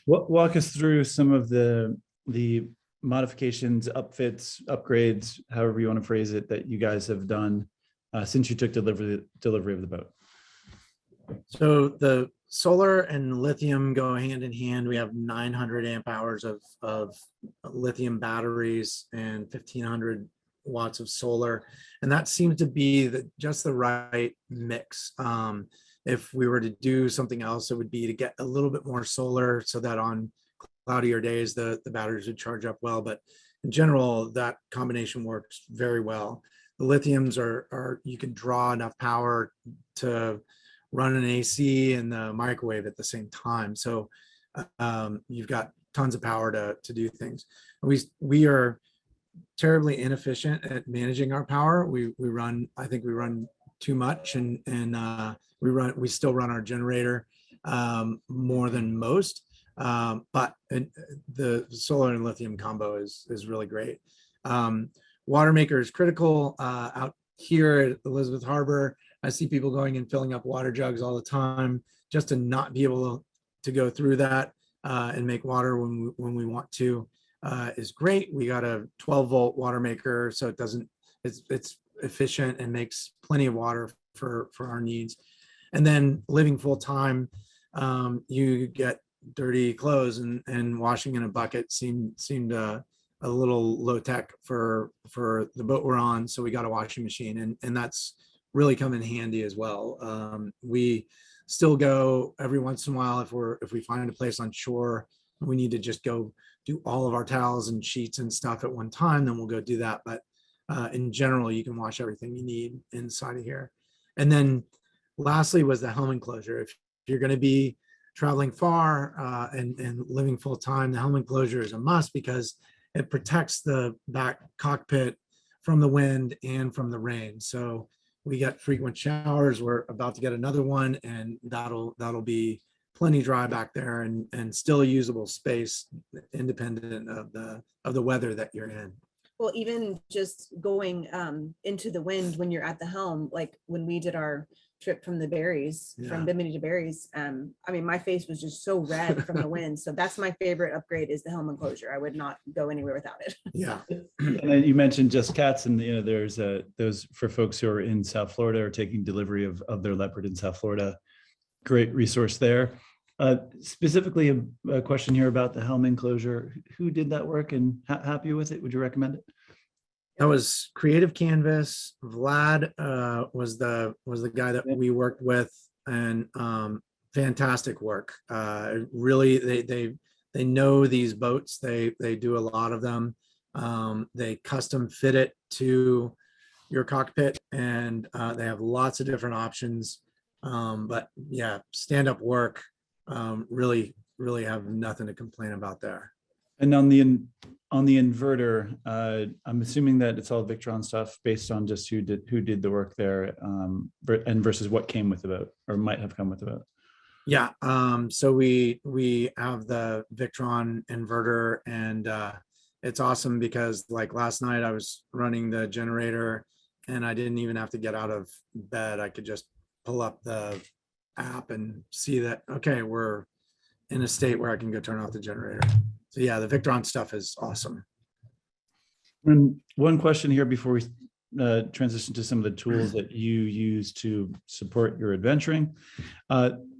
Walk us through some of the modifications, upfits, upgrades, however you want to phrase it, that you guys have done since you took delivery of the boat. So the solar and lithium go hand in hand. We have 900 amp hours of lithium batteries and 1500 watts of solar. And that seems to be just the right mix. If we were to do something else, it would be to get a little bit more solar so that on cloudier days, the batteries would charge up well. But in general, that combination works very well. The lithiums are you can draw enough power to run an AC and the microwave at the same time. So you've got tons of power to do things. We are terribly inefficient at managing our power. I think we run too much, and we still run our generator more than most. But the solar and lithium combo is really great. Water maker is critical. Out here at Elizabeth Harbor, I see people going and filling up water jugs all the time. Just to not be able to go through that and make water when we want to is great. We got a 12-volt water maker, so it's efficient and makes plenty of water for our needs. And then living full time, you get dirty clothes, and washing in a bucket seemed a little low tech for the boat we're on. So we got a washing machine, and that's really come in handy as well. We still go every once in a while if we find a place on shore, we need to just go do all of our towels and sheets and stuff at one time, then we'll go do that. But in general, you can wash everything you need inside of here. And then lastly was the helm enclosure. If you're going to be traveling far and living full time, the helm enclosure is a must because it protects the back cockpit from the wind and from the rain. So we get frequent showers. We're about to get another one, and that'll be plenty dry back there and still a usable space independent of the weather that you're in. Well, even just going into the wind when you're at the helm, like when we did our trip from the berries, from Bimini to berries. I mean, my face was just so red from the wind. So that's my favorite upgrade is the helm enclosure. I would not go anywhere without it. Yeah. And then you mentioned just cats, and there's those for folks who are in South Florida or taking delivery of their Leopard in South Florida. Great resource there. Specifically, a question here about the helm enclosure. Who did that work and happy with it? Would you recommend it? That was Creative Canvas. Vlad was the guy that we worked with, and fantastic work. Really, they know these boats. They do a lot of them. They custom fit it to your cockpit, and they have lots of different options. But yeah, stand up work. Really have nothing to complain about there. And on the inverter, I'm assuming that it's all Victron stuff based on just who did the work there, and versus what came with the boat or might have come with the boat. Yeah. So we have the Victron inverter, and it's awesome because like last night I was running the generator and I didn't even have to get out of bed. I could just pull up the app and see that, okay, we're in a state where I can go turn off the generator. So yeah, the Victron stuff is awesome. And one question here before we transition to some of the tools that you use to support your adventuring.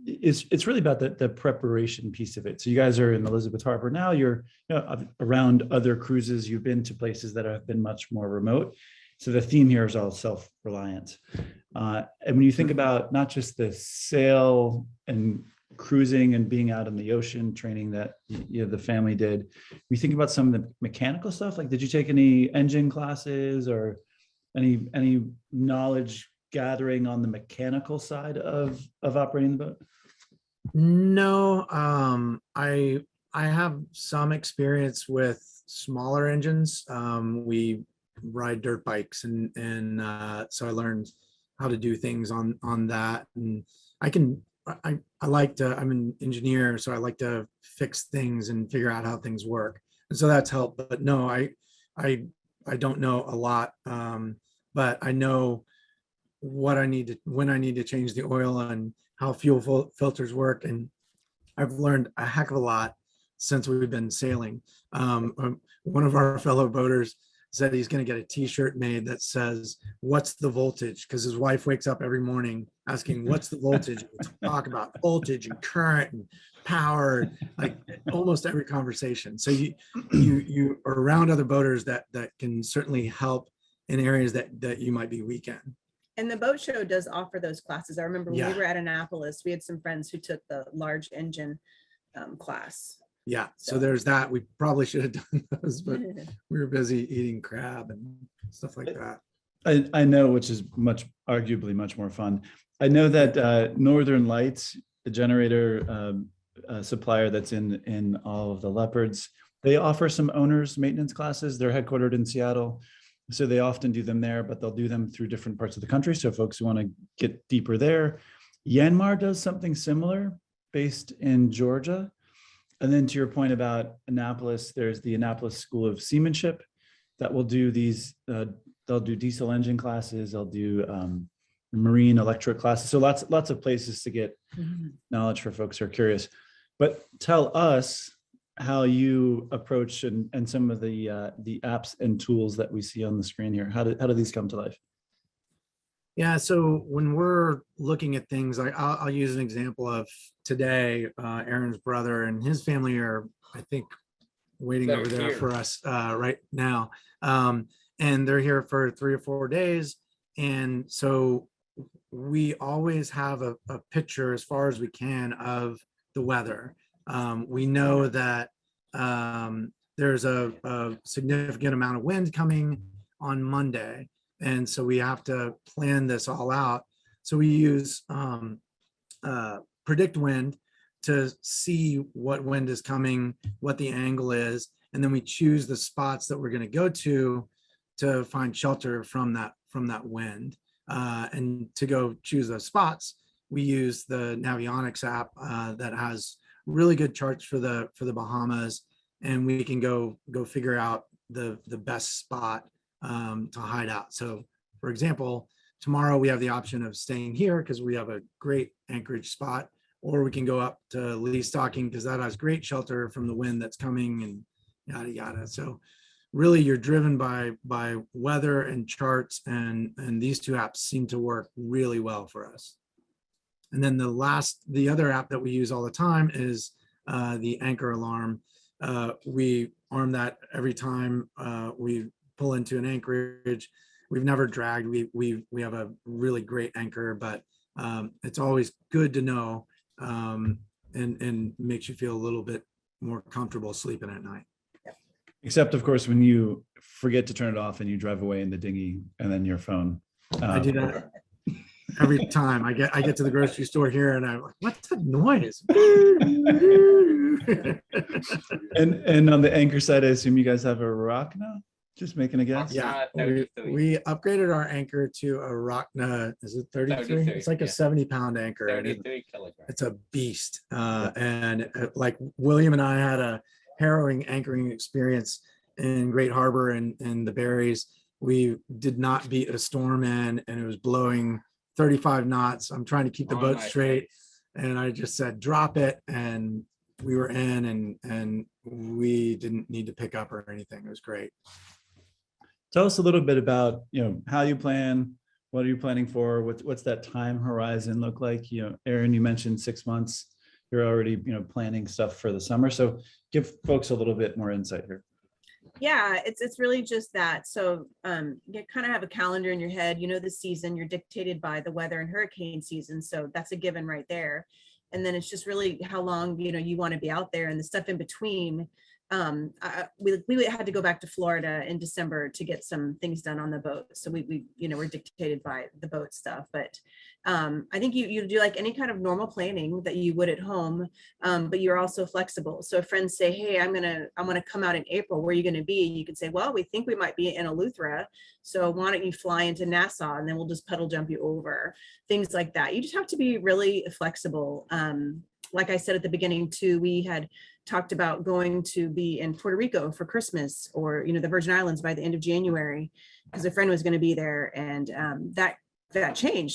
It's really about the preparation piece of it. So you guys are in Elizabeth Harbor now. You're around other cruises. You've been to places that have been much more remote. So the theme here is all self-reliance. And when you think about not just the sail and cruising and being out in the ocean, training that the family did, we think about some of the mechanical stuff. Like, did you take any engine classes or any knowledge gathering on the mechanical side of operating the boat? No, I have some experience with smaller engines. We ride dirt bikes, and so I learned how to do things on that. And I like to, I'm an engineer, so I like to fix things and figure out how things work. And so that's helped. But no, I don't know a lot, but I know what I need to, when I need to change the oil and how fuel filters work. And I've learned a heck of a lot since we've been sailing. One of our fellow boaters said he's going to get a t-shirt made that says, "What's the voltage?" Because his wife wakes up every morning asking, "What's the voltage?" We talk about voltage and current and power, like almost every conversation. So you are around other boaters that can certainly help in areas that you might be weak in. And the boat show does offer those classes. I remember when we were at Annapolis, we had some friends who took the large engine class. Yeah, so there's that. We probably should have done those, but we were busy eating crab and stuff like that. I know, which is arguably much more fun. I know that Northern Lights, the generator supplier that's in all of the Leopards, they offer some owners maintenance classes. They're headquartered in Seattle, so they often do them there, but they'll do them through different parts of the country. So folks who want to get deeper there, Yanmar does something similar based in Georgia. And then to your point about Annapolis, there's the Annapolis School of Seamanship that will do these, they'll do diesel engine classes, they'll do marine electric classes. So lots of places to get knowledge for folks who are curious. But tell us how you approach and some of the apps and tools that we see on the screen here. How do these come to life? Yeah, so when we're looking at things, like I'll use an example of today. Aaron's brother and his family are, I think, waiting over there for us right now. And they're here for 3 or 4 days. And so we always have a picture as far as we can of the weather. We know that there's a significant amount of wind coming on Monday. And so we have to plan this all out. So we use predict wind to see what wind is coming, what the angle is, and then we choose the spots that we're going to go to find shelter from that wind. And to go choose those spots, we use the Navionics app that has really good charts for the Bahamas, and we can go figure out the best spot to hide out. So for example, tomorrow we have the option of staying here because we have a great anchorage spot, or we can go up to Lee Stocking because that has great shelter from the wind that's coming and yada yada. So really you're driven by weather and charts, and these two apps seem to work really well for us. And then the other app that we use all the time is the anchor alarm. We arm that every time we pull into an anchorage. We've never dragged. We have a really great anchor, but it's always good to know, and makes you feel a little bit more comfortable sleeping at night. Except, of course, when you forget to turn it off and you drive away in the dinghy and then your phone. I do that every time I get to the grocery store here, and I'm like, what's that noise? And on the anchor side, I assume you guys have a rock now? Just making a guess. Yeah, 33. we upgraded our anchor to a Rockna. Is it 33? 33, It's like a yeah. 70-pound anchor. and 33 kilograms. It's a beast. And like William and I had a harrowing anchoring experience in Great Harbor and the Berries. We did not beat a storm in, and it was blowing 35 knots. I'm trying to keep the On boat my straight, face. and I just said, drop it. And we were in, and we didn't need to pick up or anything. It was great. Tell us a little bit about, how you plan, what are you planning for? What's that time horizon look like? Erin, you mentioned 6 months. You're already, planning stuff for the summer. So give folks a little bit more insight here. Yeah, it's really just that. So you kind of have a calendar in your head, the season, you're dictated by the weather and hurricane season. So that's a given right there. And then it's just really how long, you want to be out there, and the stuff in between. We had to go back to Florida in December to get some things done on the boat. So we we're dictated by the boat stuff, but I think you do like any kind of normal planning that you would at home, but you're also flexible. So if friends say, hey, I'm gonna come out in April, where are you gonna be? You could say, well, we think we might be in Eleuthera, so why don't you fly into Nassau, and then we'll just pedal jump you over, things like that. You just have to be really flexible. Like I said at the beginning too, we had talked about going to be in Puerto Rico for Christmas, or the Virgin Islands by the end of January, because a friend was going to be there, and that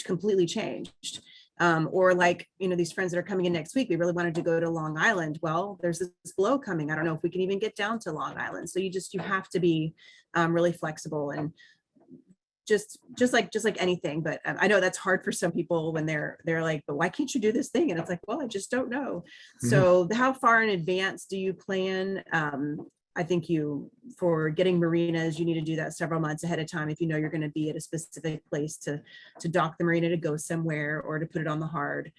completely changed. Or like these friends that are coming in next week, we really wanted to go to Long Island. Well, there's this blow coming. I don't know if we can even get down to Long Island. So you have to be really flexible, and just like anything. But I know that's hard for some people when they're like, but why can't you do this thing? And it's like, well, I just don't know. So how far in advance do you plan? I think for getting marinas, you need to do that several months ahead of time if you're going to be at a specific place to dock the marina, to go somewhere, or to put it on the hard.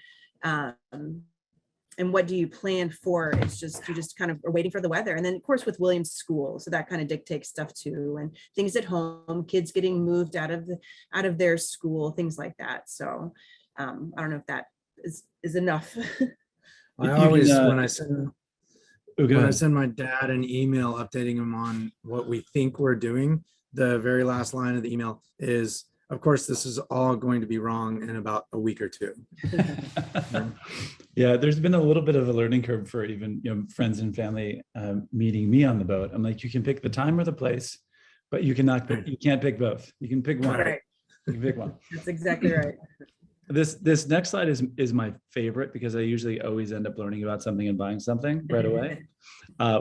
And what do you plan for? It's just, you just kind of are waiting for the weather. And then of course with William's school, so that kind of dictates stuff too, and things at home, kids getting moved out of their school, things like that. So I don't know if that is enough. I always, can, when I send my dad an email updating him on what we think we're doing, the very last line of the email is, of course, this is all going to be wrong in about a week or two. Yeah, there's been a little bit of a learning curve for even friends and family meeting me on the boat. I'm like, you can pick the time or the place, but you can't pick both. You can pick one. Right. You can pick one. That's exactly right. This next slide is my favorite, because I usually always end up learning about something and buying something right away,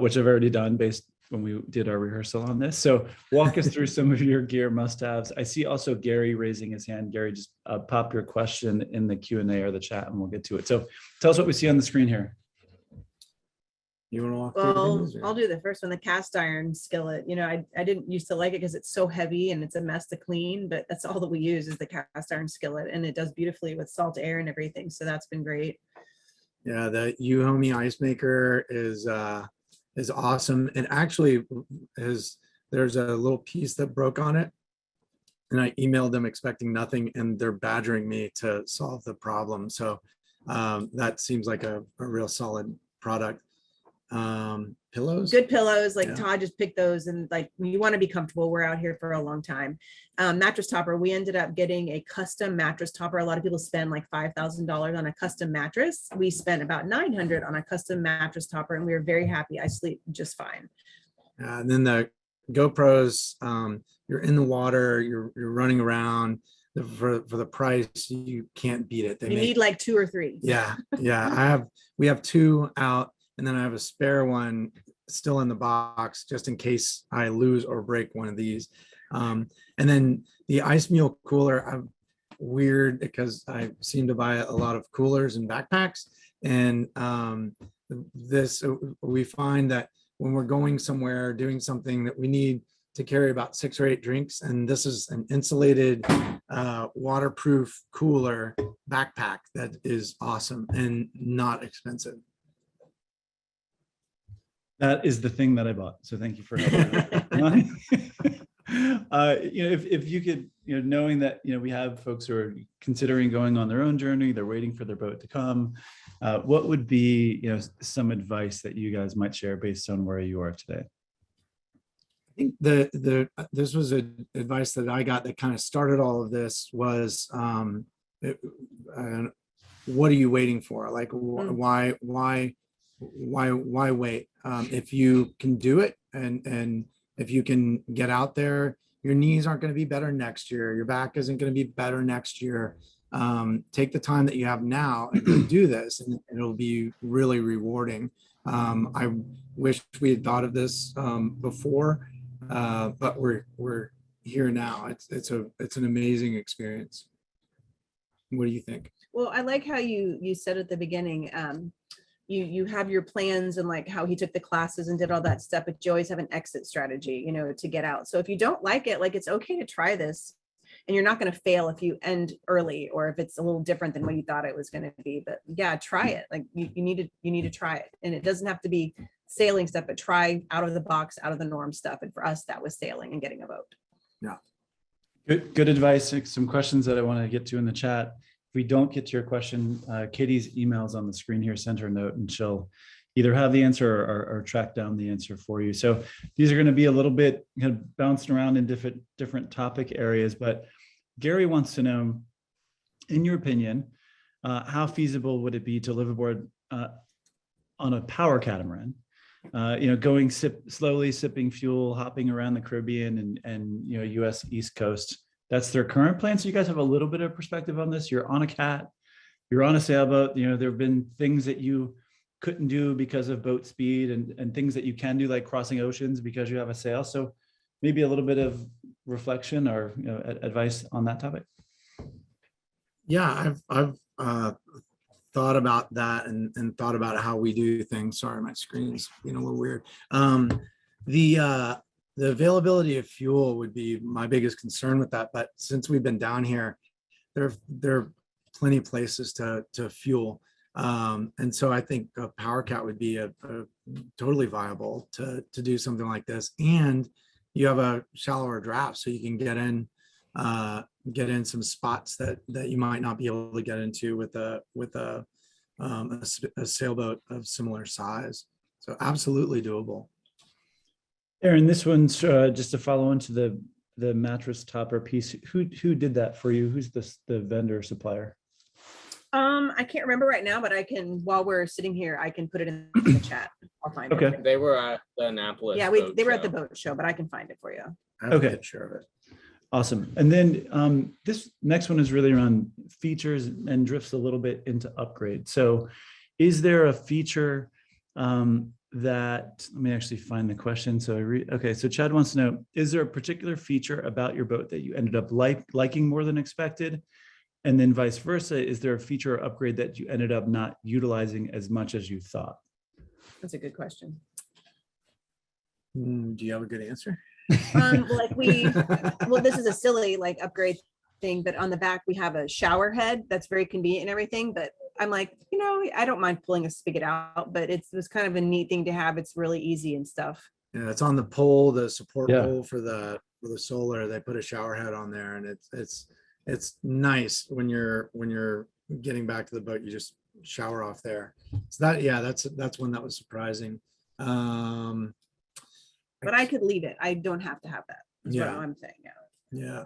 which I've already done based when we did our rehearsal on this. So walk us through some of your gear must-haves. I see also Gary raising his hand. Gary, just pop your question in the Q&A or the chat and we'll get to it. So tell us what we see on the screen here. You want to walk Well, through things? I'll do the first one, the cast iron skillet. I didn't used to like it because it's so heavy and it's a mess to clean, but that's all that we use is the cast iron skillet, and it does beautifully with salt air and everything. So that's been great. Yeah, the Uhomie ice maker is awesome. And actually there's a little piece that broke on it, and I emailed them expecting nothing, and they're badgering me to solve the problem. So that seems like a real solid product. Pillows, Good pillows, like Yeah. Todd just picked those, and like you want to be comfortable. We're out here for a long time. Mattress topper, we ended up getting a custom mattress topper. A lot of people spend like $5,000 on a custom mattress. We spent about $900 on a custom mattress topper, and we were very happy. I sleep just fine. and then the GoPros, you're in the water, you're running around. for the price, you can't beat it. They You make, need like 2 or 3. yeah. We have 2 out, and then I have a spare one still in the box just in case I lose or break one of these. And then the ice mule cooler, I'm weird because I seem to buy a lot of coolers and backpacks. And we find that when we're going somewhere doing something that we need to carry about 6 or 8 drinks, and this is an insulated waterproof cooler backpack that is awesome and not expensive. That is the thing that I bought. So thank you for helping. If you could, knowing that, we have folks who are considering going on their own journey, they're waiting for their boat to come. What would be, some advice that you guys might share based on where you are today? I think this was advice that I got that kind of started all of this was, what are you waiting for? Like, why wait? If you can do it, and if you can get out there, your knees aren't going to be better next year. Your back isn't going to be better next year. Take the time that you have now and do this, and it'll be really rewarding. I wish we had thought of this before, but we're here now. It's an amazing experience. What do you think? Well, I like how you said at the beginning, you have your plans and like how he took the classes and did all that stuff, but you always have an exit strategy, to get out. So if you don't like it, like, it's okay to try this, and you're not going to fail if you end early or if it's a little different than what you thought it was going to be. But yeah, try it. Like, you need to try it, and it doesn't have to be sailing stuff, but try out of the box, out of the norm stuff. And for us, that was sailing and getting a boat. Yeah. Good advice. Some questions that I want to get to in the chat. If we don't get to your question, Katie's email's on the screen here. Send her a note and she'll either have the answer or track down the answer for you. So these are going to be a little bit kind of bouncing around in different topic areas. But Gary wants to know, in your opinion, how feasible would it be to live aboard on a power catamaran? Going slowly, sipping fuel, hopping around the Caribbean and U.S. East Coast. That's their current plan. So you guys have a little bit of perspective on this. You're on a cat, you're on a sailboat. There have been things that you couldn't do because of boat speed, and things that you can do, like crossing oceans, because you have a sail. So maybe a little bit of reflection or advice on that topic. Yeah, I've thought about that and thought about how we do things. Sorry, my screen's being a little weird. The availability of fuel would be my biggest concern with that. But since we've been down here, there are plenty of places to fuel. And so I think a power cat would be a totally viable to do something like this. And you have a shallower draft, so you can get in some spots that you might not be able to get into with a sailboat of similar size. So absolutely doable. Erin, this one's just to follow into the mattress topper piece. Who did that for you? Who's the vendor supplier? I can't remember right now, but I can, while we're sitting here, I can put it in the chat. I'll find Okay. it. They were at the Annapolis. Yeah, boat they were at the show. boat show, but I can find it for you. I have a Okay. picture of it. Awesome. And then this next one is really around features and drifts a little bit into upgrade. So is there a feature that, let me actually find the question. So okay, so Chad wants to know, is there a particular feature about your boat that you ended up liking more than expected? And then vice versa, is there a feature or upgrade that you ended up not utilizing as much as you thought? That's a good question. Do you have a good answer? This is a silly upgrade thing, but on the back we have a shower head that's very convenient and everything. But I'm like, I don't mind pulling a spigot out, but it was kind of a neat thing to have. It's really easy and stuff. Yeah, it's on the pole, the support pole for the solar. They put a shower head on there, and it's nice when you're getting back to the boat. You just shower off there. So that's one that was surprising. But I could leave it. I don't have to have that. That's what I'm saying. Yeah.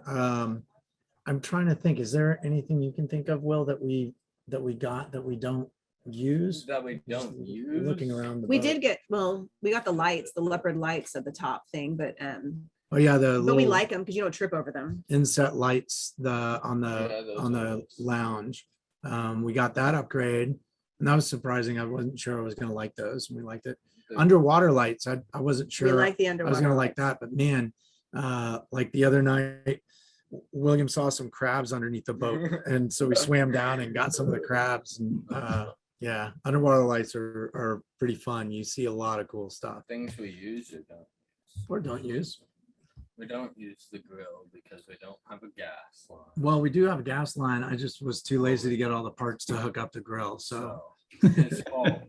I'm trying to think. Is there anything you can think of, Will, that we got that we don't use? That we don't use. Looking around the We boat. did get, we got the lights, the leopard lights at the top thing, but Oh yeah, the But we little like them because you don't trip over them. inset lights on Yeah, the those on are the nice. lounge. We got that upgrade, and that was surprising. I wasn't sure I was gonna like those. We liked it. The- Underwater lights, I wasn't We sure like the I was underwater. gonna like lights. that, but man, like the other night, William saw some crabs underneath the boat, and so we swam down and got some of the crabs. And yeah, underwater lights are pretty fun. You see a lot of cool stuff. Things we use Or don't use. we don't use the grill because we don't have a gas line. Well, we do have a gas line. I just was too lazy to get all the parts to hook up the grill. So It's all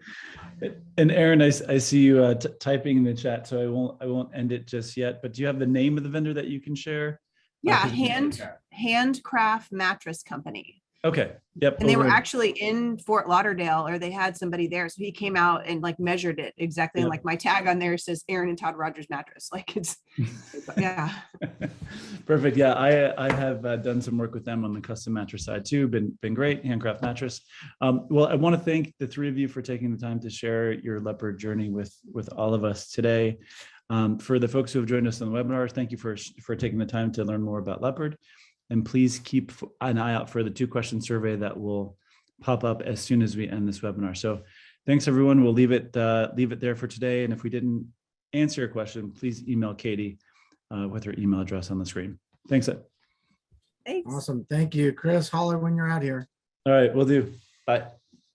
And Erin, I see you typing in the chat, so I won't end it just yet. But do you have the name of the vendor that you can share? Yeah, 'cause- Handcraft Mattress Company. Okay. Yep. And they were over- actually in Fort Lauderdale, or they had somebody there. So he came out and like measured it exactly. And Yeah. like my tag on there says Erin and Todd Rogers mattress. Like it's, yeah. Perfect. Yeah, I have done some work with them on the custom mattress side too. Been great. Handcraft mattress. Well, I want to thank the three of you for taking the time to share your Leopard journey with all of us today. For the folks who have joined us on the webinar, thank you for taking the time to learn more about Leopard. And please keep an eye out for the 2-question survey that will pop up as soon as we end this webinar. So thanks everyone. We'll leave it there for today. And if we didn't answer your question, please email Katie with her email address on the screen. Thanks. All Thanks. awesome. Thank you, Chris. Holler when you're out here. right, we'll do. Bye.